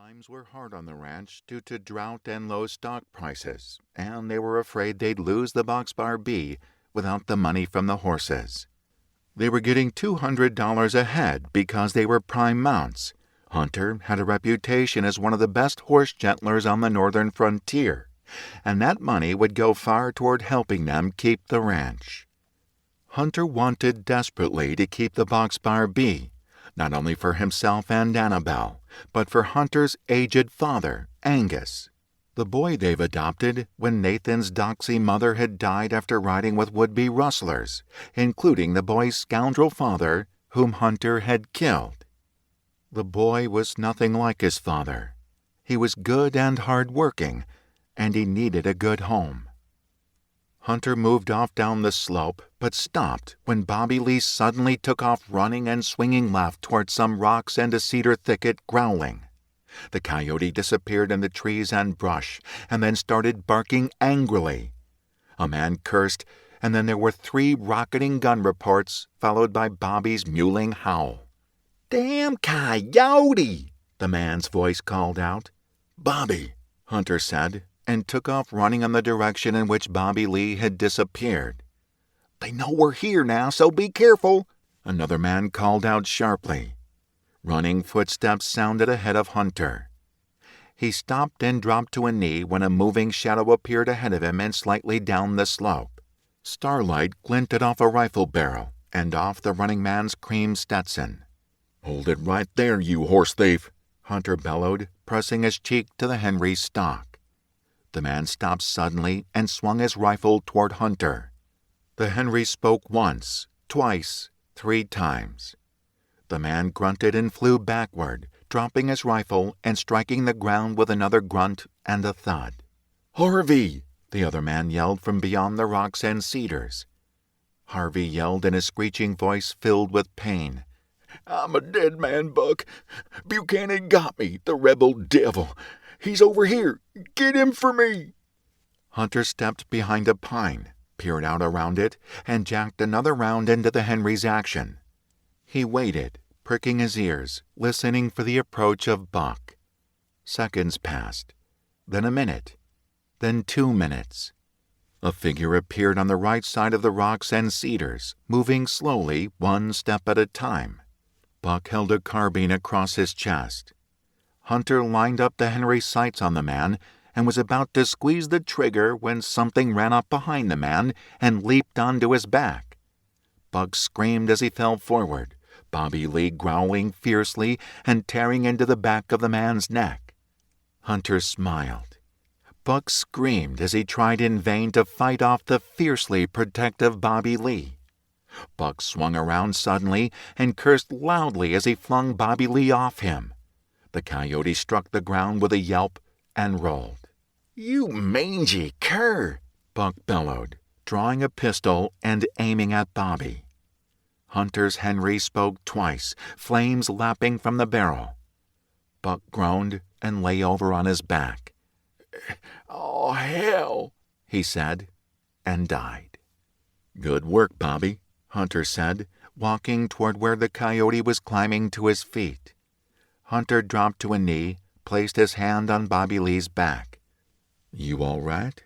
Times were hard on the ranch due to drought and low stock prices, and they were afraid they'd lose the Boxbar B without the money from the horses. They were getting $200 a head because they were prime mounts. Hunter had a reputation as one of the best horse gentlers on the northern frontier, and that money would go far toward helping them keep the ranch. Hunter wanted desperately to keep the Boxbar B, not only for himself and Annabelle, but for Hunter's aged father, Angus, the boy they've adopted when Nathan's doxy mother had died after riding with would-be rustlers, including the boy's scoundrel father, whom Hunter had killed. The boy was nothing like his father. He was good and hard-working, and he needed a good home. Hunter moved off down the slope, but stopped when Bobby Lee suddenly took off running and swinging left toward some rocks and a cedar thicket, growling. The coyote disappeared in the trees and brush, and then started barking angrily. A man cursed, and then there were 3 rocketing gun reports, followed by Bobby's mewling howl. "Damn coyote!" the man's voice called out. "Bobby," Hunter said, and took off running in the direction in which Bobby Lee had disappeared. "They know we're here now, so be careful," another man called out sharply. Running footsteps sounded ahead of Hunter. He stopped and dropped to a knee when a moving shadow appeared ahead of him and slightly down the slope. Starlight glinted off a rifle barrel and off the running man's cream Stetson. "Hold it right there, you horse thief," Hunter bellowed, pressing his cheek to the Henry's stock. The man stopped suddenly and swung his rifle toward Hunter. The Henry spoke once, twice, 3 times. The man grunted and flew backward, dropping his rifle and striking the ground with another grunt and a thud. "Harvey!" the other man yelled from beyond the rocks and cedars. Harvey yelled in a screeching voice filled with pain. "I'm a dead man, Buck. Buchanan got me, the rebel devil. He's over here. Get him for me." Hunter stepped behind a pine, peered out around it, and jacked another round into the Henry's action. He waited, pricking his ears, listening for the approach of Buck. Seconds passed, then a minute, then 2 minutes. A figure appeared on the right side of the rocks and cedars, moving slowly, 1 step at a time. Buck held a carbine across his chest. Hunter lined up the Henry sights on the man and was about to squeeze the trigger when something ran up behind the man and leaped onto his back. Buck screamed as he fell forward, Bobby Lee growling fiercely and tearing into the back of the man's neck. Hunter smiled. Buck screamed as he tried in vain to fight off the fiercely protective Bobby Lee. Buck swung around suddenly and cursed loudly as he flung Bobby Lee off him. The coyote struck the ground with a yelp and rolled. "You mangy cur!" Buck bellowed, drawing a pistol and aiming at Bobby. Hunter's Henry spoke twice, flames lapping from the barrel. Buck groaned and lay over on his back. "Oh, hell," he said, and died. "Good work, Bobby," Hunter said, walking toward where the coyote was climbing to his feet. Hunter dropped to a knee, placed his hand on Bobby Lee's back. "You all right?"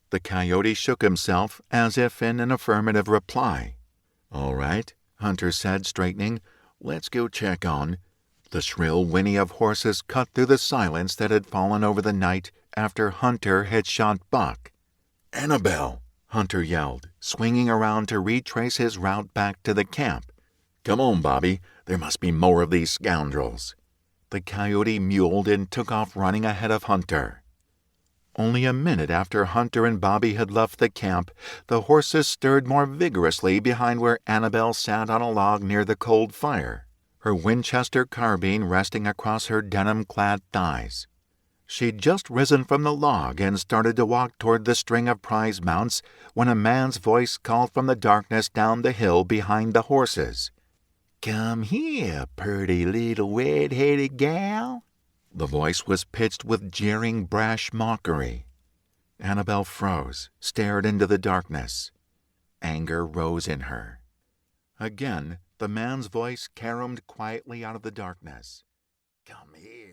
The coyote shook himself as if in an affirmative reply. "All right," Hunter said, straightening. "Let's go check on." The shrill whinny of horses cut through the silence that had fallen over the night after Hunter had shot Buck. "Annabelle!" Hunter yelled, swinging around to retrace his route back to the camp. "Come on, Bobby. There must be more of these scoundrels." The coyote mewed and took off running ahead of Hunter. Only a minute after Hunter and Bobby had left the camp, the horses stirred more vigorously behind where Annabelle sat on a log near the cold fire, her Winchester carbine resting across her denim-clad thighs. She'd just risen from the log and started to walk toward the string of prize mounts when a man's voice called from the darkness down the hill behind the horses. "Come here, purty little red-headed gal." The voice was pitched with jeering, brash mockery. Annabelle froze, stared into the darkness. Anger rose in her. Again, the man's voice caromed quietly out of the darkness. "Come here,